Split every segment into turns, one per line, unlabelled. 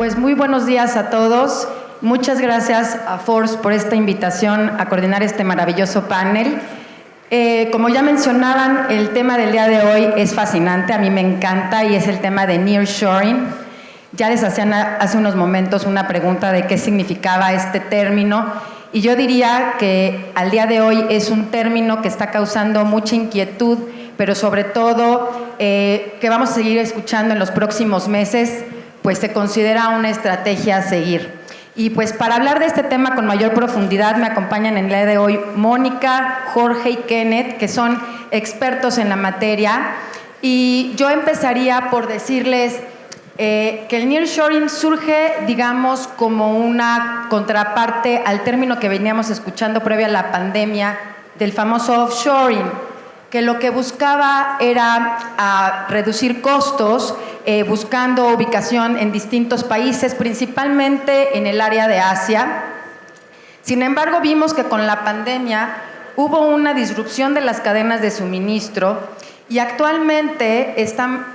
Pues muy buenos días a todos. Muchas gracias a Force por esta invitación a coordinar este maravilloso panel. Como ya mencionaban, el tema del día de hoy es fascinante, a mí me encanta, y es el tema de nearshoring. Ya les hacían hace unos momentos una pregunta de qué significaba este término, y yo diría que al día de hoy es un término que está causando mucha inquietud, pero sobre todo que vamos a seguir escuchando en los próximos meses, pues se considera una estrategia a seguir. Y pues para hablar de este tema con mayor profundidad me acompañan en el día de hoy Mónica, Jorge y Kenneth, que son expertos en la materia. Y yo empezaría por decirles que el nearshoring surge, digamos, como una contraparte al término que veníamos escuchando previo a la pandemia del famoso offshoring, que lo que buscaba era reducir costos, buscando ubicación en distintos países, principalmente en el área de Asia. Sin embargo, vimos que con la pandemia hubo una disrupción de las cadenas de suministro y actualmente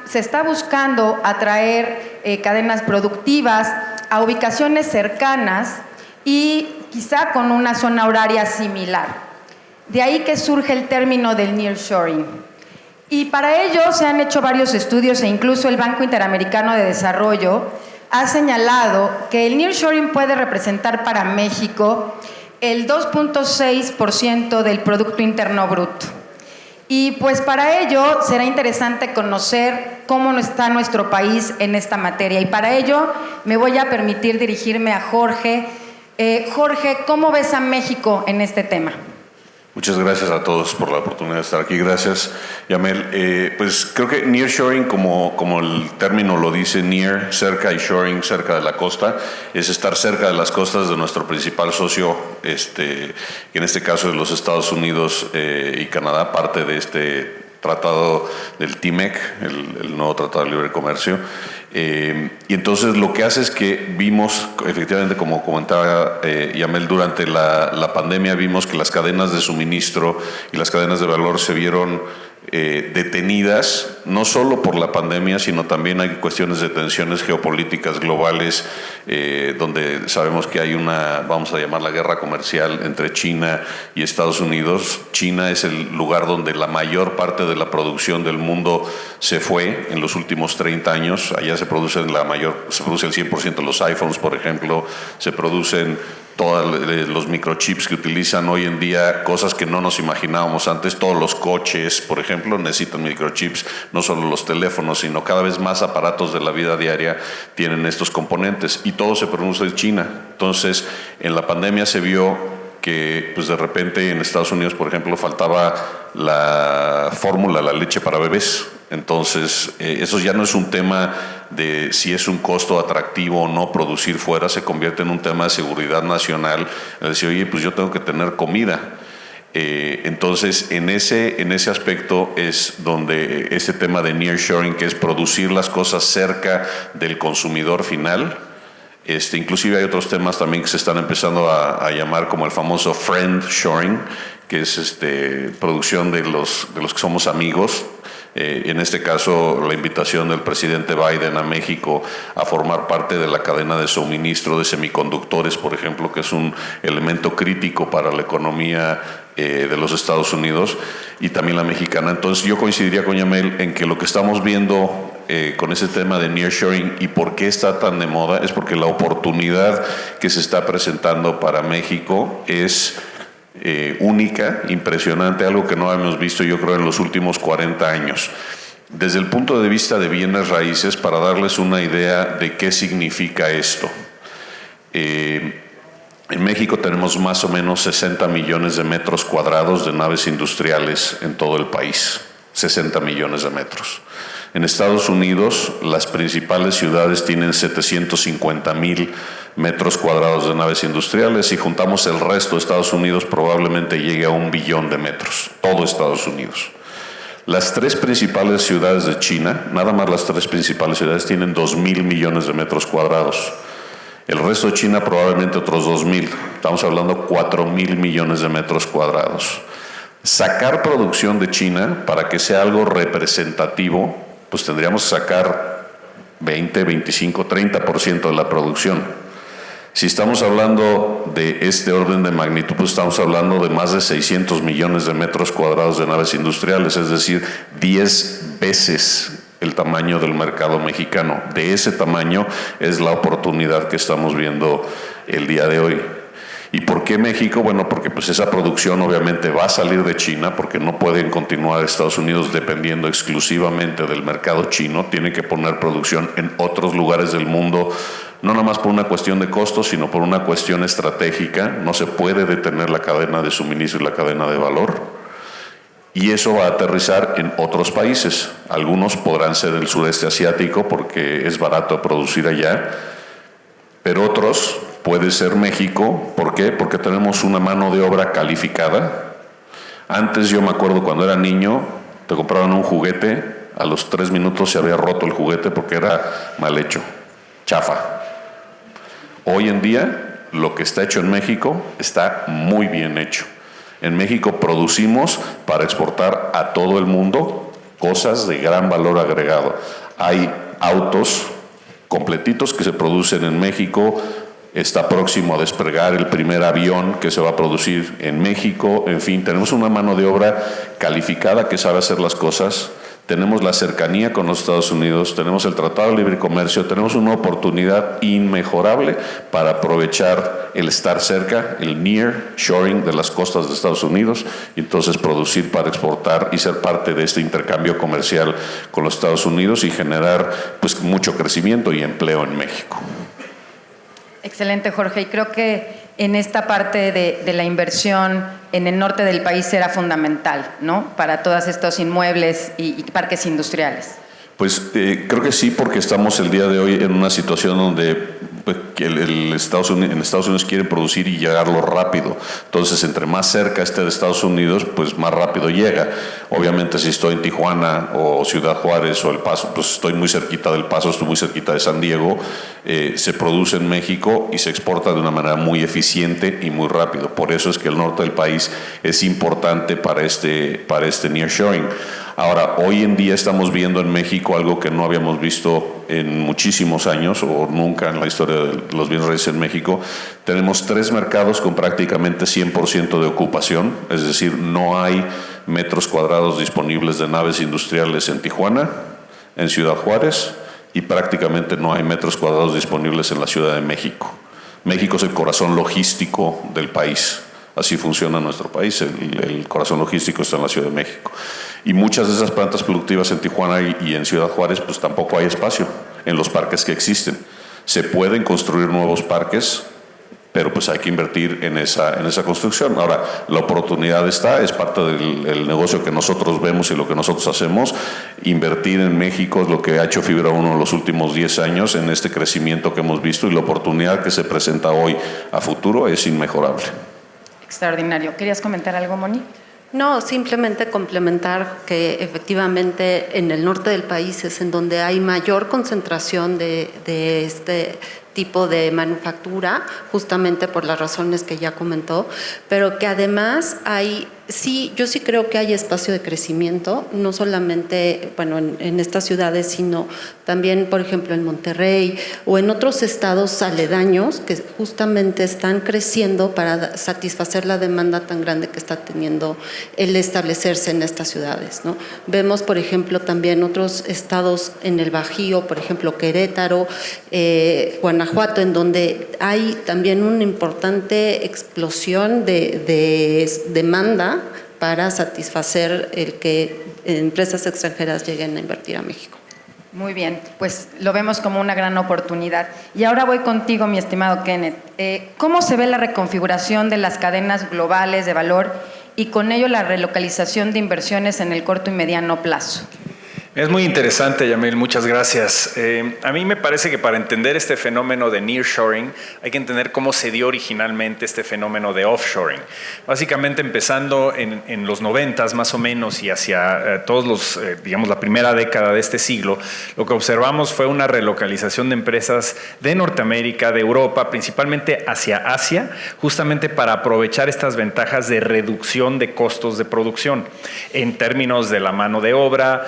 se está buscando atraer cadenas productivas a ubicaciones cercanas y quizá con una zona horaria similar. De ahí que surge el término del nearshoring. Y para ello se han hecho varios estudios e incluso el Banco Interamericano de Desarrollo ha señalado que el nearshoring puede representar para México el 2.6% del Producto Interno Bruto. Y pues para ello será interesante conocer cómo está nuestro país en esta materia. Y para ello me voy a permitir dirigirme a Jorge. Jorge, ¿cómo ves a México en este tema?
Muchas gracias a todos por la oportunidad de estar aquí. Gracias, Yamel. Pues creo que nearshoring, como el término lo dice, near, cerca, y shoring, cerca de la costa, es estar cerca de las costas de nuestro principal socio, que en este caso es los Estados Unidos y Canadá, parte de este tratado del TMEC, el nuevo Tratado de Libre Comercio. Y entonces lo que hace es que vimos, efectivamente, como comentaba Yamel, durante la pandemia vimos que las cadenas de suministro y las cadenas de valor se vieron detenidas, no solo por la pandemia, sino también hay cuestiones de tensiones geopolíticas globales, donde sabemos que hay una, vamos a llamarla guerra comercial entre China y Estados Unidos. China es el lugar donde la mayor parte de la producción del mundo se fue en los últimos 30 años. Allá se produce el 100% de los iPhones, por ejemplo, se producen todos los microchips que utilizan hoy en día, cosas que no nos imaginábamos antes. Todos los coches, por ejemplo, necesitan microchips, no solo los teléfonos, sino cada vez más aparatos de la vida diaria tienen estos componentes, y todo se produce en China. Entonces, en la pandemia se vio que pues de repente en Estados Unidos, por ejemplo, faltaba la fórmula, la leche para bebés. Entonces, eso ya no es un tema de si es un costo atractivo o no producir fuera, se convierte en un tema de seguridad nacional. Es decir, oye, pues yo tengo que tener comida. Entonces, en ese aspecto es donde este tema de nearshoring, que es producir las cosas cerca del consumidor final. Inclusive hay otros temas también que se están empezando a llamar como el famoso friendshoring, que es producción de los que somos amigos. En este caso, la invitación del presidente Biden a México a formar parte de la cadena de suministro de semiconductores, por ejemplo, que es un elemento crítico para la economía de los Estados Unidos y también la mexicana. Entonces, yo coincidiría con Yamel en que lo que estamos viendo con ese tema de nearshoring y por qué está tan de moda es porque la oportunidad que se está presentando para México es única, impresionante, algo que no hemos visto, yo creo, en los últimos 40 años. Desde el punto de vista de bienes raíces, para darles una idea de qué significa esto. En México tenemos más o menos 60 millones de metros cuadrados de naves industriales en todo el país. 60 millones de metros. En Estados Unidos, las principales ciudades tienen 750,000 metros cuadrados de naves industriales. Si juntamos el resto de Estados Unidos, probablemente llegue a 1 billón de metros, todo Estados Unidos. Las tres principales ciudades de China, nada más las tres principales ciudades, tienen 2,000 millones de metros cuadrados. El resto de China probablemente otros 2,000. Estamos hablando 4,000 millones de metros cuadrados. Sacar producción de China para que sea algo representativo, pues tendríamos que sacar 20, 25, 30% de la producción. Si estamos hablando de este orden de magnitud, pues estamos hablando de más de 600 millones de metros cuadrados de naves industriales, es decir, 10 veces el tamaño del mercado mexicano. De ese tamaño es la oportunidad que estamos viendo el día de hoy. ¿Y por qué México? Bueno, porque pues esa producción obviamente va a salir de China, porque no pueden continuar Estados Unidos dependiendo exclusivamente del mercado chino, tiene que poner producción en otros lugares del mundo, no nada más por una cuestión de costos, sino por una cuestión estratégica. No se puede detener la cadena de suministro y la cadena de valor. Y eso va a aterrizar en otros países. Algunos podrán ser del sureste asiático porque es barato producir allá, pero otros puede ser México. ¿Por qué? Porque tenemos una mano de obra calificada. Antes, yo me acuerdo cuando era niño, te compraban un juguete, a los 3 minutos se había roto el juguete porque era mal hecho, chafa. Hoy en día, lo que está hecho en México está muy bien hecho. En México producimos para exportar a todo el mundo cosas de gran valor agregado. Hay autos completitos que se producen en México. Está próximo a despegar el primer avión que se va a producir en México. En fin, tenemos una mano de obra calificada que sabe hacer las cosas. Tenemos la cercanía con los Estados Unidos, tenemos el Tratado de Libre Comercio, tenemos una oportunidad inmejorable para aprovechar el estar cerca, el nearshoring de las costas de Estados Unidos, y entonces producir para exportar y ser parte de este intercambio comercial con los Estados Unidos y generar pues mucho crecimiento y empleo en México.
Excelente, Jorge. Y creo que en esta parte de la inversión en el norte del país será fundamental, ¿no? Para todos estos inmuebles y parques industriales.
Pues creo que sí, porque estamos el día de hoy en una situación donde en Estados Unidos quieren producir y llegarlo rápido. Entonces, entre más cerca esté de Estados Unidos, pues más rápido llega. Obviamente, si estoy en Tijuana o Ciudad Juárez o El Paso, pues estoy muy cerquita del Paso, estoy muy cerquita de San Diego. Se produce en México y se exporta de una manera muy eficiente y muy rápido. Por eso es que el norte del país es importante para este nearshoring. Ahora, hoy en día estamos viendo en México algo que no habíamos visto en muchísimos años o nunca en la historia de los bienes raíces en México. Tenemos 3 mercados con prácticamente 100% de ocupación, es decir, no hay metros cuadrados disponibles de naves industriales en Tijuana, en Ciudad Juárez, y prácticamente no hay metros cuadrados disponibles en la Ciudad de México. México es el corazón logístico del país. Así funciona nuestro país, el corazón logístico está en la Ciudad de México. Y muchas de esas plantas productivas en Tijuana y en Ciudad Juárez, pues tampoco hay espacio en los parques que existen. Se pueden construir nuevos parques, pero pues hay que invertir en esa construcción. Ahora, la oportunidad está, es parte del negocio que nosotros vemos y lo que nosotros hacemos. Invertir en México es lo que ha hecho Fibra 1 en los últimos 10 años, en este crecimiento que hemos visto, y la oportunidad que se presenta hoy a futuro es inmejorable.
Extraordinario. ¿Querías comentar algo, Moni?
No, simplemente complementar que efectivamente en el norte del país es en donde hay mayor concentración de este tipo de manufactura, justamente por las razones que ya comentó, pero que además yo sí creo que hay espacio de crecimiento, no solamente, bueno, en estas ciudades, sino también, por ejemplo, en Monterrey o en otros estados aledaños que justamente están creciendo para satisfacer la demanda tan grande que está teniendo el establecerse en estas ciudades, ¿no? Vemos, por ejemplo, también otros estados en el Bajío, por ejemplo, Querétaro, Guanajuato, en donde hay también una importante explosión de demanda para satisfacer el que empresas extranjeras lleguen a invertir a México.
Muy bien, pues lo vemos como una gran oportunidad. Y ahora voy contigo, mi estimado Kenneth. ¿Cómo se ve la reconfiguración de las cadenas globales de valor y con ello la relocalización de inversiones en el corto y mediano plazo?
Es muy interesante, Yamil, muchas gracias. A mí me parece que para entender este fenómeno de nearshoring hay que entender cómo se dio originalmente este fenómeno de offshoring. Básicamente empezando en los 90s más o menos y hacia digamos, la primera década de este siglo, lo que observamos fue una relocalización de empresas de Norteamérica, de Europa, principalmente hacia Asia, justamente para aprovechar estas ventajas de reducción de costos de producción en términos de la mano de obra,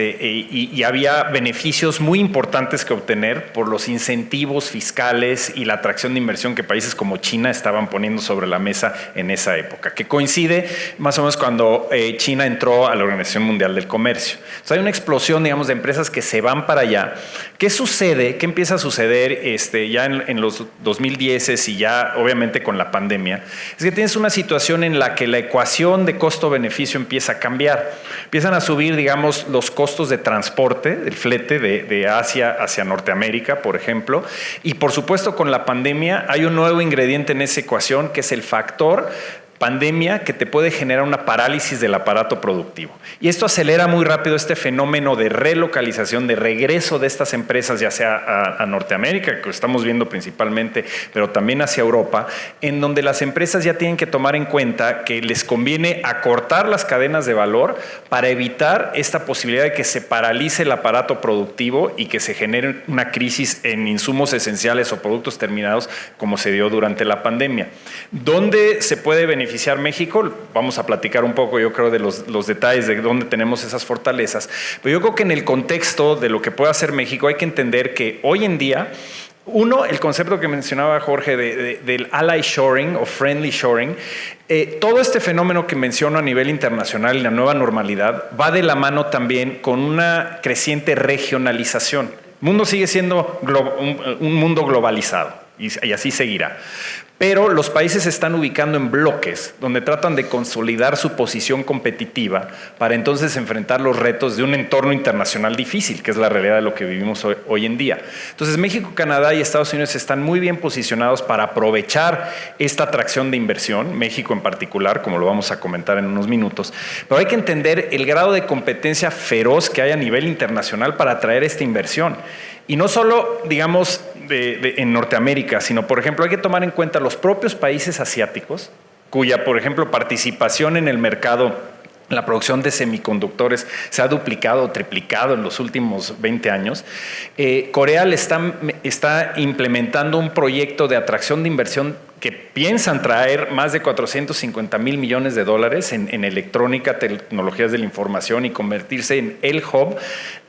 y había beneficios muy importantes que obtener por los incentivos fiscales y la atracción de inversión que países como China estaban poniendo sobre la mesa en esa época, que coincide más o menos cuando China entró a la Organización Mundial del Comercio. Entonces hay una explosión, digamos, de empresas que se van para allá. ¿Qué sucede? ¿Qué empieza a suceder ya en los 2010 y ya obviamente con la pandemia? Es que tienes una situación en la que la ecuación de costo-beneficio empieza a cambiar. Empiezan a subir, digamos, los costos de transporte, del flete de Asia hacia Norteamérica, por ejemplo. Y por supuesto con la pandemia hay un nuevo ingrediente en esa ecuación que es el factor pandemia que te puede generar una parálisis del aparato productivo. Y esto acelera muy rápido este fenómeno de relocalización, de regreso de estas empresas, ya sea a Norteamérica, que estamos viendo principalmente, pero también hacia Europa, en donde las empresas ya tienen que tomar en cuenta que les conviene acortar las cadenas de valor para evitar esta posibilidad de que se paralice el aparato productivo y que se genere una crisis en insumos esenciales o productos terminados, como se dio durante la pandemia. ¿Dónde se puede beneficiar México? Vamos a platicar un poco, yo creo, de los detalles de dónde tenemos esas fortalezas. Pero yo creo que en el contexto de lo que puede hacer México hay que entender que hoy en día, uno, el concepto que mencionaba Jorge del ally shoring o friendly shoring, todo este fenómeno que menciono a nivel internacional y la nueva normalidad va de la mano también con una creciente regionalización. El mundo sigue siendo un mundo globalizado y así seguirá. Pero los países se están ubicando en bloques donde tratan de consolidar su posición competitiva para entonces enfrentar los retos de un entorno internacional difícil, que es la realidad de lo que vivimos hoy en día. Entonces México, Canadá y Estados Unidos están muy bien posicionados para aprovechar esta atracción de inversión, México en particular, como lo vamos a comentar en unos minutos. Pero hay que entender el grado de competencia feroz que hay a nivel internacional para atraer esta inversión. Y no solo, digamos, en Norteamérica, sino, por ejemplo, hay que tomar en cuenta los propios países asiáticos, cuya, por ejemplo, participación en el mercado, la producción de semiconductores se ha duplicado o triplicado en los últimos 20 años. Corea está implementando un proyecto de atracción de inversión que piensan traer más de 450 mil millones de dólares en electrónica, tecnologías de la información y convertirse en el hub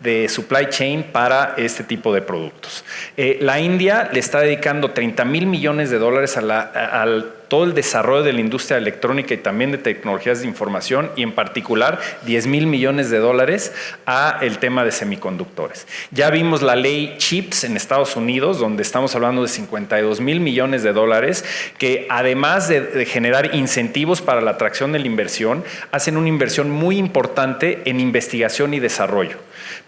de supply chain para este tipo de productos. La India le está dedicando 30 mil millones de dólares a todo el desarrollo de la industria electrónica y también de tecnologías de información y en particular 10 mil millones de dólares a el tema de semiconductores. Ya vimos la ley CHIPS en Estados Unidos, donde estamos hablando de 52 mil millones de dólares, que además de generar incentivos para la atracción de la inversión, hacen una inversión muy importante en investigación y desarrollo.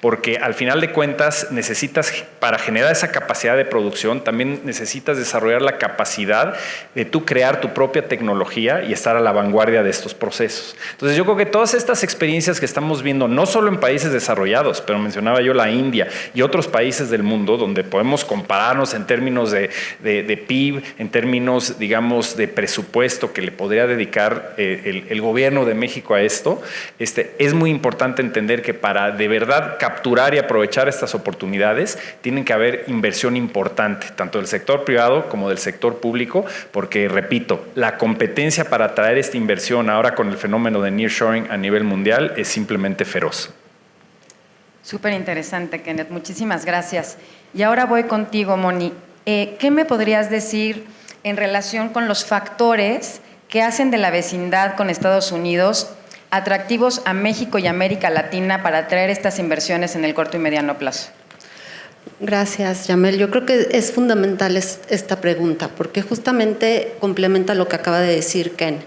Porque al final de cuentas necesitas, para generar esa capacidad de producción, también necesitas desarrollar la capacidad de tú crear tu propia tecnología y estar a la vanguardia de estos procesos. Entonces yo creo que todas estas experiencias que estamos viendo, no solo en países desarrollados, pero mencionaba yo la India y otros países del mundo donde podemos compararnos en términos de PIB, en términos, digamos, de presupuesto que le podría dedicar el gobierno de México a esto, es muy importante entender que para de verdad capturar y aprovechar estas oportunidades, tienen que haber inversión importante, tanto del sector privado como del sector público, porque, repito, la competencia para atraer esta inversión ahora con el fenómeno de nearshoring a nivel mundial es simplemente feroz.
Súper interesante, Kenneth. Muchísimas gracias. Y ahora voy contigo, Moni. ¿Qué me podrías decir en relación con los factores que hacen de la vecindad con Estados Unidos atractivos a México y América Latina para atraer estas inversiones en el corto y mediano plazo?
Gracias, Yamel. Yo creo que es fundamental esta pregunta porque justamente complementa lo que acaba de decir Ken.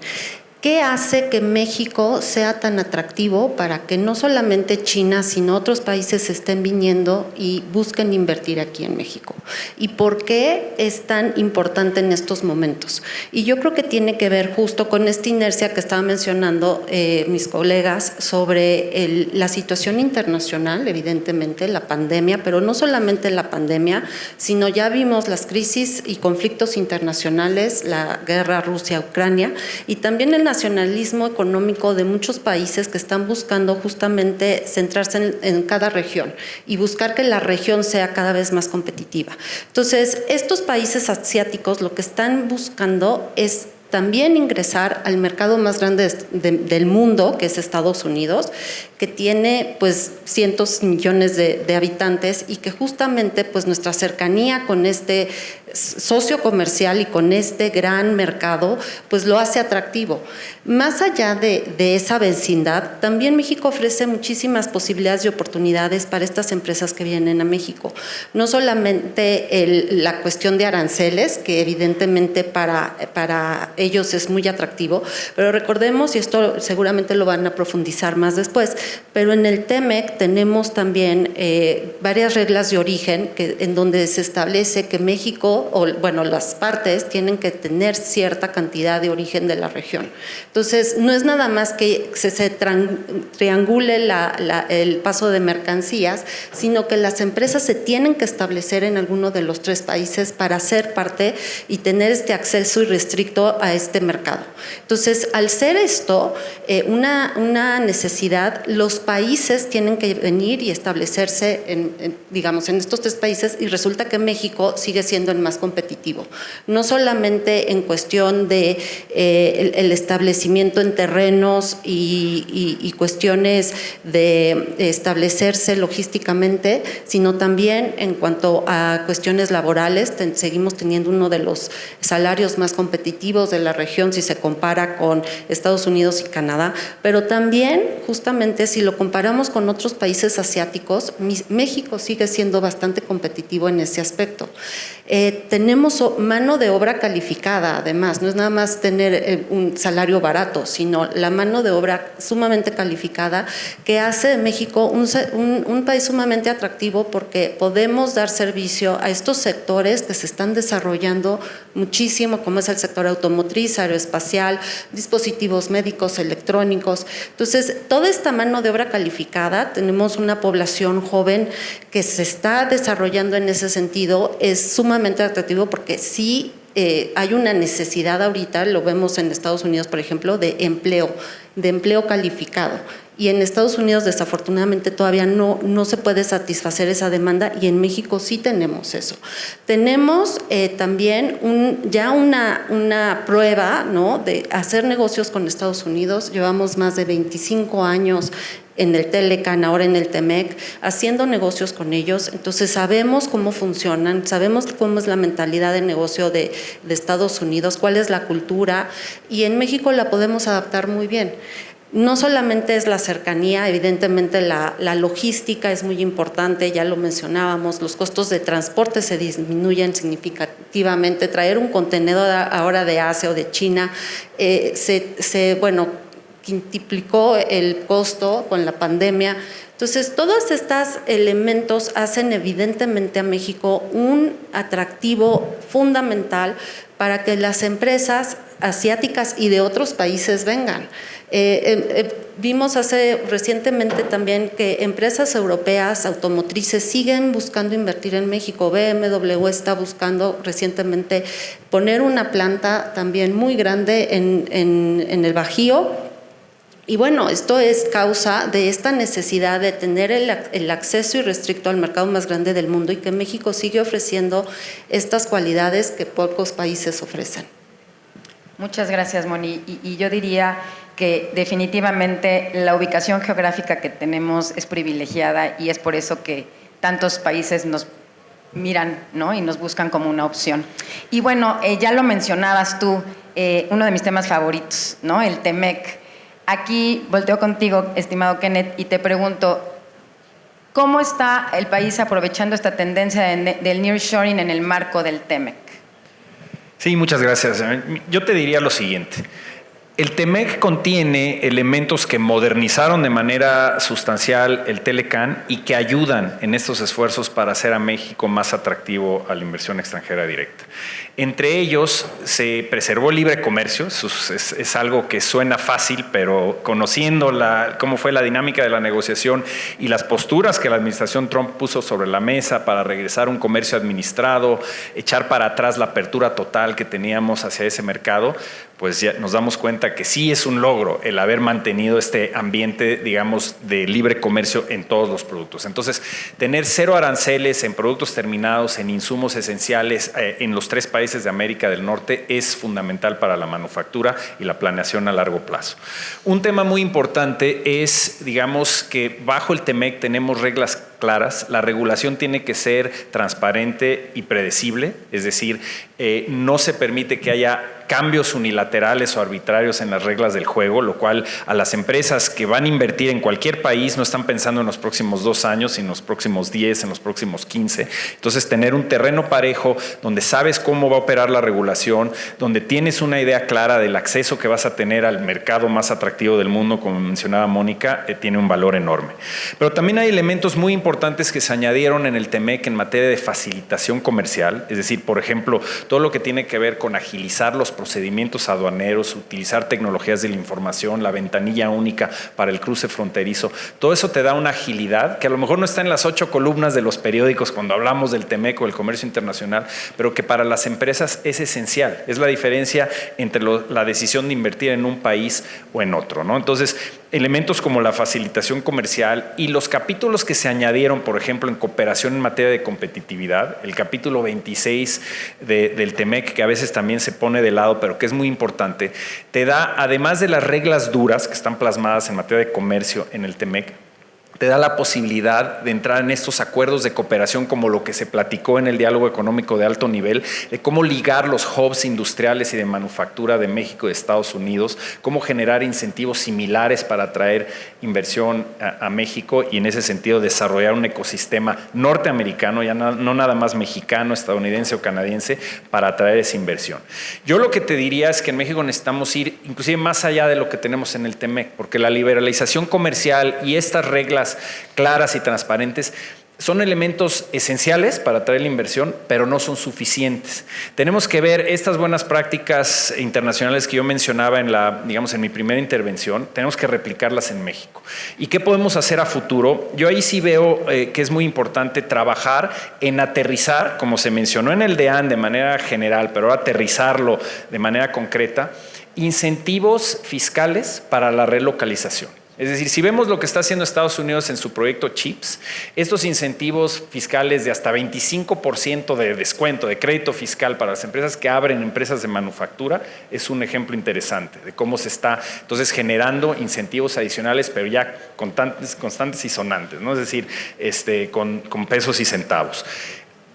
¿Qué hace que México sea tan atractivo para que no solamente China, sino otros países estén viniendo y busquen invertir aquí en México? ¿Y por qué es tan importante en estos momentos? Y yo creo que tiene que ver justo con esta inercia que estaban mencionando mis colegas sobre la situación internacional, evidentemente, la pandemia, pero no solamente la pandemia, sino ya vimos las crisis y conflictos internacionales, la guerra Rusia-Ucrania, y también el nacionalismo económico de muchos países que están buscando justamente centrarse en cada región y buscar que la región sea cada vez más competitiva. Entonces, estos países asiáticos lo que están buscando es también ingresar al mercado más grande del mundo, que es Estados Unidos, que tiene pues cientos millones de habitantes y que justamente pues nuestra cercanía con este socio comercial y con este gran mercado pues lo hace atractivo. Más allá de esa vecindad, también México ofrece muchísimas posibilidades y oportunidades para estas empresas que vienen a México. No solamente la cuestión de aranceles, que evidentemente para ellos es muy atractivo, pero recordemos, y esto seguramente lo van a profundizar más después, pero en el TEMEC tenemos también varias reglas de origen en donde se establece que México, las partes tienen que tener cierta cantidad de origen de la región. Entonces, no es nada más que se triangule el paso de mercancías, sino que las empresas se tienen que establecer en alguno de los 3 países para ser parte y tener este acceso irrestricto a este mercado. Entonces, al ser esto una necesidad, los países tienen que venir y establecerse en estos 3 países, y resulta que México sigue siendo el más competitivo. No solamente en cuestión de el establecimiento en terrenos y cuestiones de establecerse logísticamente, sino también en cuanto a cuestiones laborales. Seguimos teniendo uno de los salarios más competitivos de la región si se compara con Estados Unidos y Canadá, pero también justamente si lo comparamos con otros países asiáticos, México sigue siendo bastante competitivo en ese aspecto. Tenemos mano de obra calificada, además, no es nada más tener un salario barato, sino la mano de obra sumamente calificada que hace de México un país sumamente atractivo, porque podemos dar servicio a estos sectores que se están desarrollando muchísimo, como es el sector automotriz, aeroespacial, dispositivos médicos, electrónicos. Entonces, toda esta mano de obra calificada, tenemos una población joven que se está desarrollando en ese sentido, es sumamente atractivo porque sí hay una necesidad ahorita, lo vemos en Estados Unidos, por ejemplo, de empleo calificado. Y en Estados Unidos, desafortunadamente, todavía no se puede satisfacer esa demanda, y en México sí tenemos eso. Tenemos también ya una prueba, ¿no?, de hacer negocios con Estados Unidos. Llevamos más de 25 años en el Telecan, ahora en el TEMEC, haciendo negocios con ellos. Entonces sabemos cómo funcionan, sabemos cómo es la mentalidad de negocio de Estados Unidos, cuál es la cultura, y en México la podemos adaptar muy bien. No solamente es la cercanía, evidentemente la logística es muy importante, ya lo mencionábamos, los costos de transporte se disminuyen significativamente. Traer un contenedor ahora de Asia o de China quintuplicó el costo con la pandemia. Entonces, todos estos elementos hacen evidentemente a México un atractivo fundamental para que las empresas asiáticas y de otros países vengan. Vimos recientemente también que empresas europeas automotrices siguen buscando invertir en México. BMW está buscando recientemente poner una planta también muy grande en el Bajío. Y bueno, esto es causa de esta necesidad de tener el acceso irrestricto al mercado más grande del mundo, y que México sigue ofreciendo estas cualidades que pocos países ofrecen.
Muchas gracias, Moni. Y yo diría que definitivamente la ubicación geográfica que tenemos es privilegiada, y es por eso que tantos países nos miran, ¿no?, y nos buscan como una opción. Y bueno, ya lo mencionabas tú, uno de mis temas favoritos, ¿no?, el TEMEC. Aquí volteo contigo, estimado Kenneth, y te pregunto, ¿cómo está el país aprovechando esta tendencia del nearshoring en el marco del TEMEC?
Sí, muchas gracias. Yo te diría lo siguiente. El TEMEC contiene elementos que modernizaron de manera sustancial el Telecan y que ayudan en estos esfuerzos para hacer a México más atractivo a la inversión extranjera directa. Entre ellos, se preservó el libre comercio. Es algo que suena fácil, pero conociendo cómo fue la dinámica de la negociación y las posturas que la administración Trump puso sobre la mesa para regresar a un comercio administrado, echar para atrás la apertura total que teníamos hacia ese mercado, pues ya nos damos cuenta que sí es un logro el haber mantenido este ambiente, digamos, de libre comercio en todos los productos. Entonces, tener 0 aranceles en productos terminados, en insumos esenciales en los 3 países de América del Norte es fundamental para la manufactura y la planeación a largo plazo. Un tema muy importante es, digamos, que bajo el TEMEC tenemos reglas claras. La regulación tiene que ser transparente y predecible, es decir, no se permite que haya cambios unilaterales o arbitrarios en las reglas del juego, lo cual a las empresas que van a invertir en cualquier país no están pensando en los próximos 2 años, sino en los próximos 10, en los próximos 15. Entonces, tener un terreno parejo donde sabes cómo va a operar la regulación, donde tienes una idea clara del acceso que vas a tener al mercado más atractivo del mundo, como mencionaba Mónica, tiene un valor enorme. Pero también hay elementos muy importantes que se añadieron en el TEMEC en materia de facilitación comercial, es decir, por ejemplo, todo lo que tiene que ver con agilizar los procedimientos aduaneros, utilizar tecnologías de la información, la ventanilla única para el cruce fronterizo. Todo eso te da una agilidad que a lo mejor no está en las 8 columnas de los periódicos cuando hablamos del TEMEC o el comercio internacional, pero que para las empresas es esencial. Es la diferencia entre la decisión de invertir en un país o en otro, ¿no? Entonces, elementos como la facilitación comercial y los capítulos que se añadieron, por ejemplo, en cooperación en materia de competitividad, el capítulo 26 del TEMEC, que a veces también se pone de lado, pero que es muy importante, te da, además de las reglas duras que están plasmadas en materia de comercio en el TEMEC, te da la posibilidad de entrar en estos acuerdos de cooperación como lo que se platicó en el diálogo económico de alto nivel, de cómo ligar los hubs industriales y de manufactura de México y de Estados Unidos, cómo generar incentivos similares para atraer inversión a México y en ese sentido desarrollar un ecosistema norteamericano, ya no nada más mexicano, estadounidense o canadiense, para atraer esa inversión. Yo lo que te diría es que en México necesitamos ir inclusive más allá de lo que tenemos en el TEMEC, porque la liberalización comercial y estas reglas claras y transparentes son elementos esenciales para atraer la inversión, pero no son suficientes. Tenemos que ver estas buenas prácticas internacionales que yo mencionaba en mi primera intervención, tenemos que replicarlas en México. ¿Y qué podemos hacer a futuro? Yo ahí sí veo que es muy importante trabajar en aterrizar, como se mencionó en el DEAN de manera general, pero aterrizarlo de manera concreta, incentivos fiscales para la relocalización. Es decir, si vemos lo que está haciendo Estados Unidos en su proyecto CHIPS, estos incentivos fiscales de hasta 25% de descuento, de crédito fiscal para las empresas que abren empresas de manufactura, es un ejemplo interesante de cómo se está entonces generando incentivos adicionales, pero ya constantes y sonantes, ¿no? Es decir, con pesos y centavos.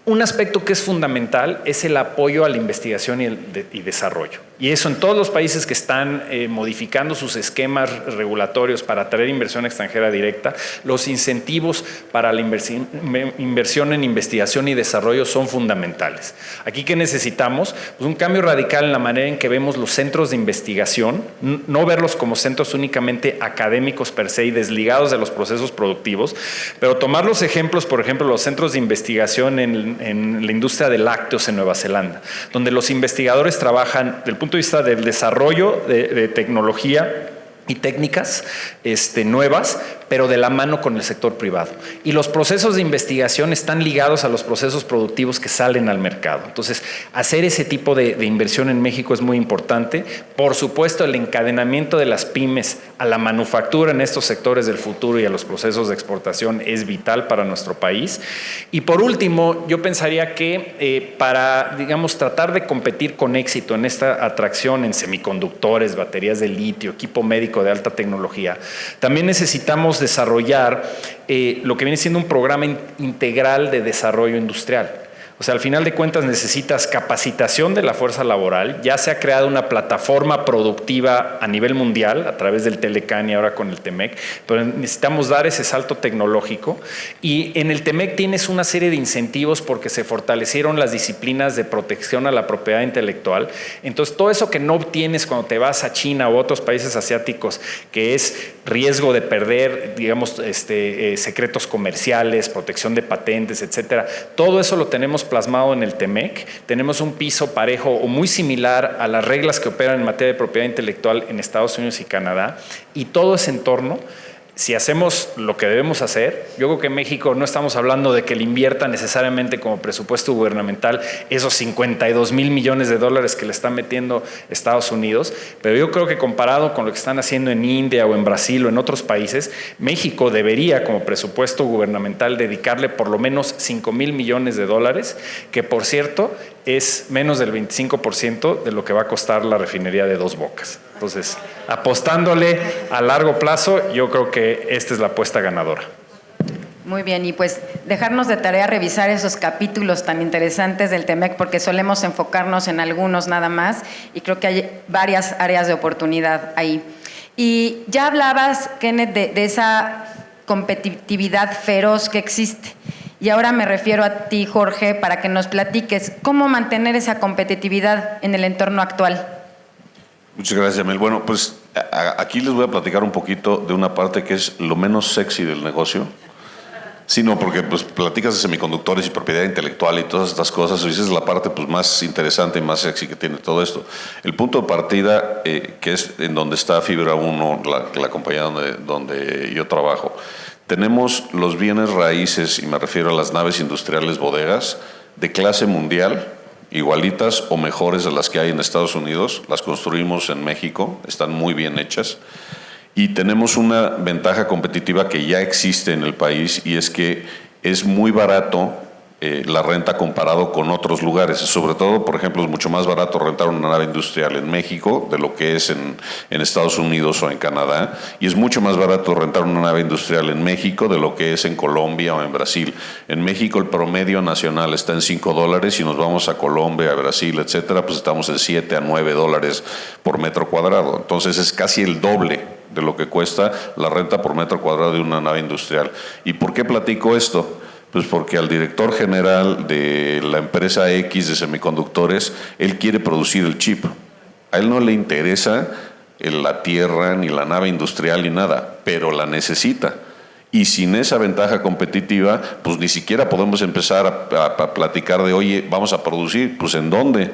Un aspecto que es fundamental es el apoyo a la investigación y desarrollo. Y eso en todos los países que están modificando sus esquemas regulatorios para atraer inversión extranjera directa, los incentivos para la inversión en investigación y desarrollo son fundamentales. Aquí, ¿qué necesitamos? Pues un cambio radical en la manera en que vemos los centros de investigación, no verlos como centros únicamente académicos per se y desligados de los procesos productivos, pero tomar los ejemplos, por ejemplo, los centros de investigación en la industria de lácteos en Nueva Zelanda, donde los investigadores trabajan desde el punto de vista del desarrollo de tecnología y técnicas nuevas, pero de la mano con el sector privado. Y los procesos de investigación están ligados a los procesos productivos que salen al mercado. Entonces, hacer ese tipo de inversión en México es muy importante. Por supuesto, el encadenamiento de las pymes a la manufactura en estos sectores del futuro y a los procesos de exportación es vital para nuestro país. Y por último, yo pensaría que para, digamos, tratar de competir con éxito en esta atracción en semiconductores, baterías de litio, equipo médico de alta tecnología, también necesitamos desarrollar lo que viene siendo un programa integral de desarrollo industrial. O sea, al final de cuentas necesitas capacitación de la fuerza laboral. Ya se ha creado una plataforma productiva a nivel mundial a través del Telecan y ahora con el TEMEC, pero necesitamos dar ese salto tecnológico. Y en el TEMEC tienes una serie de incentivos porque se fortalecieron las disciplinas de protección a la propiedad intelectual. Entonces, todo eso que no obtienes cuando te vas a China u otros países asiáticos, que es riesgo de perder, digamos, secretos comerciales, protección de patentes, etcétera, todo eso lo tenemos plasmado en el TEMEC. Tenemos un piso parejo o muy similar a las reglas que operan en materia de propiedad intelectual en Estados Unidos y Canadá, y todo ese entorno si hacemos lo que debemos hacer, yo creo que en México no estamos hablando de que le invierta necesariamente como presupuesto gubernamental esos 52,000 millones de dólares que le está metiendo Estados Unidos, pero yo creo que comparado con lo que están haciendo en India o en Brasil o en otros países, México debería como presupuesto gubernamental dedicarle por lo menos 5,000 millones de dólares, que por cierto es menos del 25% de lo que va a costar la refinería de Dos Bocas. Entonces, apostándole a largo plazo, yo creo que esta es la apuesta ganadora.
Muy bien, y pues dejarnos de tarea revisar esos capítulos tan interesantes del TEMEC, porque solemos enfocarnos en algunos nada más, y creo que hay varias áreas de oportunidad ahí. Y ya hablabas, Kenneth, de esa competitividad feroz que existe. Y ahora me refiero a ti, Jorge, para que nos platiques cómo mantener esa competitividad en el entorno actual.
Muchas gracias, Yamel. Bueno, pues aquí les voy a platicar un poquito de una parte que es lo menos sexy del negocio. Sí, no, porque pues platicas de semiconductores y propiedad intelectual y todas estas cosas, y esa es la parte pues más interesante y más sexy que tiene todo esto. El punto de partida, que es en donde está Fibra 1, la compañía donde yo trabajo, tenemos los bienes raíces, y me refiero a las naves industriales bodegas, de clase mundial, igualitas o mejores de las que hay en Estados Unidos. Las construimos en México, están muy bien hechas. Y tenemos una ventaja competitiva que ya existe en el país, y es que es muy barato la renta comparado con otros lugares. Sobre todo, por ejemplo, es mucho más barato rentar una nave industrial en México de lo que es en Estados Unidos o en Canadá, y es mucho más barato rentar una nave industrial en México de lo que es en Colombia o en Brasil. En México el promedio nacional está en $5, y si nos vamos a Colombia, a Brasil, etcétera, pues estamos en $7 a $9 por metro cuadrado. Entonces es casi el doble de lo que cuesta la renta por metro cuadrado de una nave industrial. ¿Y por qué platico esto? Pues porque al director general de la empresa X de semiconductores, él quiere producir el chip. A él no le interesa la tierra, ni la nave industrial, ni nada, pero la necesita. Y sin esa ventaja competitiva, pues ni siquiera podemos empezar a platicar de, oye, vamos a producir, pues ¿en dónde?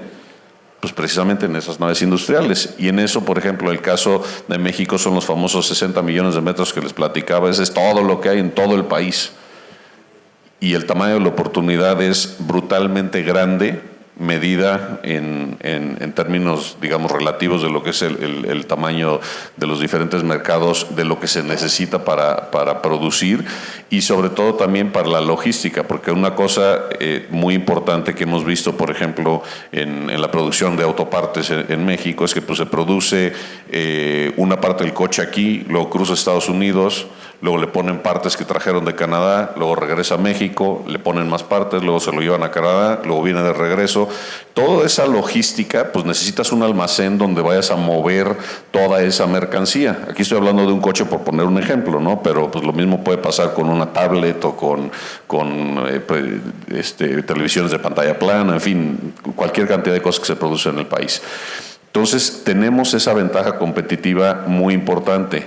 Pues precisamente en esas naves industriales. Y en eso, por ejemplo, el caso de México son los famosos 60 millones de metros que les platicaba. Ese es todo lo que hay en todo el país. Y el tamaño de la oportunidad es brutalmente grande, medida en términos, digamos, relativos de lo que es el tamaño de los diferentes mercados, de lo que se necesita para producir, y sobre todo también para la logística, porque una cosa muy importante que hemos visto, por ejemplo, en la producción de autopartes en México, es que pues, se produce una parte del coche aquí, luego cruza a Estados Unidos, luego le ponen partes que trajeron de Canadá, luego regresa a México, le ponen más partes, luego se lo llevan a Canadá, luego viene de regreso. Toda esa logística, pues necesitas un almacén donde vayas a mover toda esa mercancía. Aquí estoy hablando de un coche por poner un ejemplo, ¿no? Pero pues lo mismo puede pasar con una tablet o con televisiones de pantalla plana, en fin, cualquier cantidad de cosas que se producen en el país. Entonces, tenemos esa ventaja competitiva muy importante.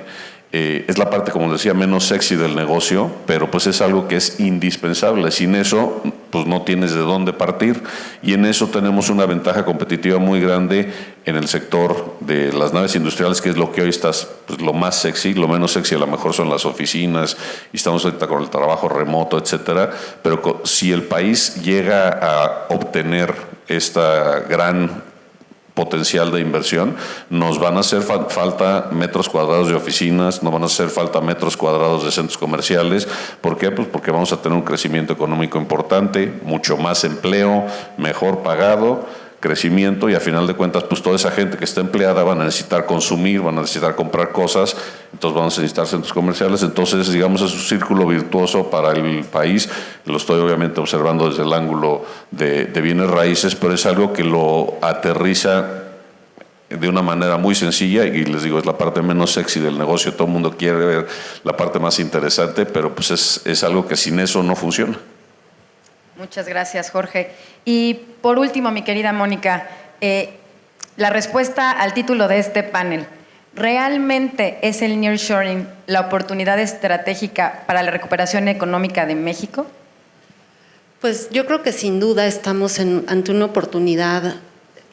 Es la parte, como decía, menos sexy del negocio, pero pues es algo que es indispensable. Sin eso, pues no tienes de dónde partir. Y en eso tenemos una ventaja competitiva muy grande en el sector de las naves industriales, que es lo que hoy está pues, lo más sexy. Lo menos sexy a lo mejor son las oficinas, y estamos ahorita con el trabajo remoto, etcétera. Pero si el país llega a obtener esta gran potencial de inversión, nos van a hacer falta metros cuadrados de oficinas, nos van a hacer falta metros cuadrados de centros comerciales. ¿Por qué? Pues porque vamos a tener un crecimiento económico importante, mucho más empleo, mejor pagado, crecimiento, y a final de cuentas pues toda esa gente que está empleada van a necesitar consumir, van a necesitar comprar cosas, entonces van a necesitar centros comerciales. Entonces, digamos, es un círculo virtuoso para el país. Lo estoy obviamente observando desde el ángulo de bienes raíces, pero es algo que lo aterriza de una manera muy sencilla, y les digo, es la parte menos sexy del negocio. Todo el mundo quiere ver la parte más interesante, pero pues es algo que sin eso no funciona.
Muchas gracias, Jorge. Y por último, mi querida Mónica, la respuesta al título de este panel. ¿Realmente es el nearshoring la oportunidad estratégica para la recuperación económica de México?
Pues yo creo que sin duda estamos ante una oportunidad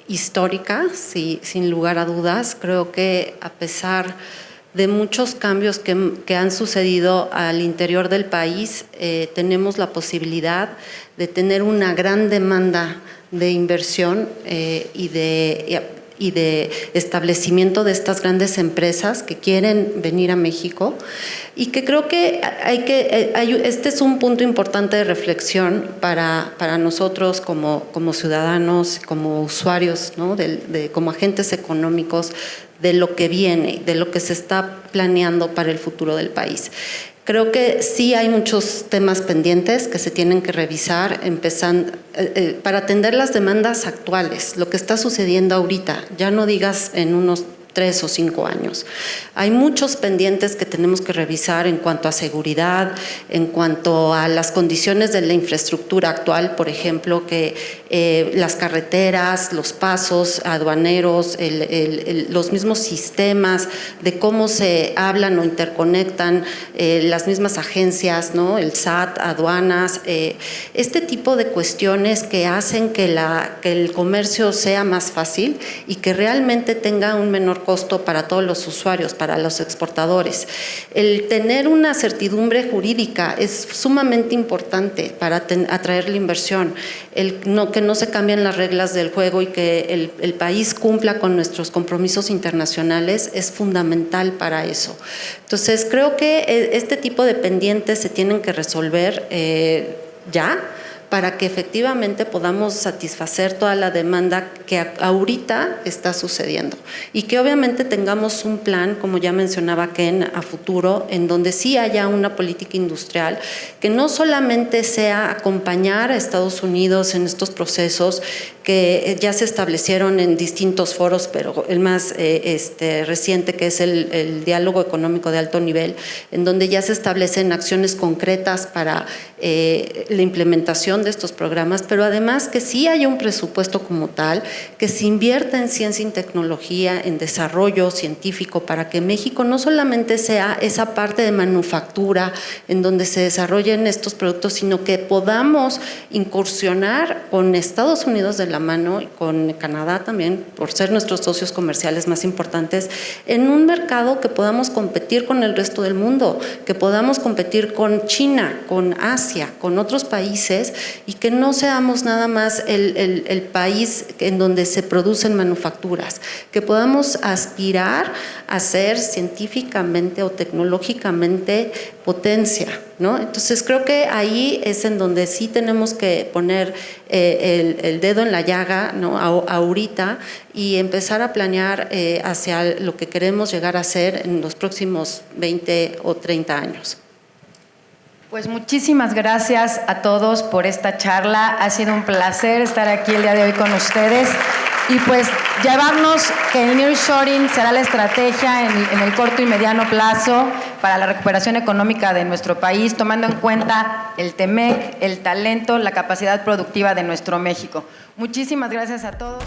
histórica, sí, sin lugar a dudas. Creo que a pesar de muchos cambios que han sucedido al interior del país, tenemos la posibilidad de tener una gran demanda de inversión y de establecimiento de estas grandes empresas que quieren venir a México, y que creo que este es un punto importante de reflexión para nosotros como ciudadanos, como usuarios, ¿no? Como agentes económicos, de lo que viene, de lo que se está planeando para el futuro del país. Creo que sí hay muchos temas pendientes que se tienen que revisar, empezando para atender las demandas actuales, lo que está sucediendo ahorita, ya no digas en unos 3 o 5 años. Hay muchos pendientes que tenemos que revisar en cuanto a seguridad, en cuanto a las condiciones de la infraestructura actual, por ejemplo, que las carreteras, los pasos aduaneros, los mismos sistemas de cómo se hablan o interconectan las mismas agencias, ¿no? El SAT, aduanas, este tipo de cuestiones que hacen que el comercio sea más fácil y que realmente tenga un menor costo para todos los usuarios, para los exportadores. El tener una certidumbre jurídica es sumamente importante para atraer la inversión, que no se cambien las reglas del juego y que el país cumpla con nuestros compromisos internacionales es fundamental para eso. Entonces, creo que este tipo de pendientes se tienen que resolver ya, para que efectivamente podamos satisfacer toda la demanda que ahorita está sucediendo y que obviamente tengamos un plan, como ya mencionaba Ken, a futuro, en donde sí haya una política industrial que no solamente sea acompañar a Estados Unidos en estos procesos que ya se establecieron en distintos foros, pero el más reciente, que es el diálogo económico de alto nivel, en donde ya se establecen acciones concretas para la implementación de estos programas, pero además que sí haya un presupuesto como tal, que se invierta en ciencia y tecnología, en desarrollo científico, para que México no solamente sea esa parte de manufactura en donde se desarrollen estos productos, sino que podamos incursionar con Estados Unidos de la mano y con Canadá también, por ser nuestros socios comerciales más importantes, en un mercado que podamos competir con el resto del mundo, que podamos competir con China, con Asia, con otros países, y que no seamos nada más el país en donde se producen manufacturas, que podamos aspirar a ser científicamente o tecnológicamente potencia, ¿no? Entonces creo que ahí es en donde sí tenemos que poner el dedo en la llaga, ¿no? Ahorita, y empezar a planear hacia lo que queremos llegar a ser en los próximos 20 o 30 años.
Pues muchísimas gracias a todos por esta charla. Ha sido un placer estar aquí el día de hoy con ustedes y pues llevarnos que el nearshoring será la estrategia en el corto y mediano plazo para la recuperación económica de nuestro país, tomando en cuenta el TEMEC, el talento, la capacidad productiva de nuestro México. Muchísimas gracias a todos.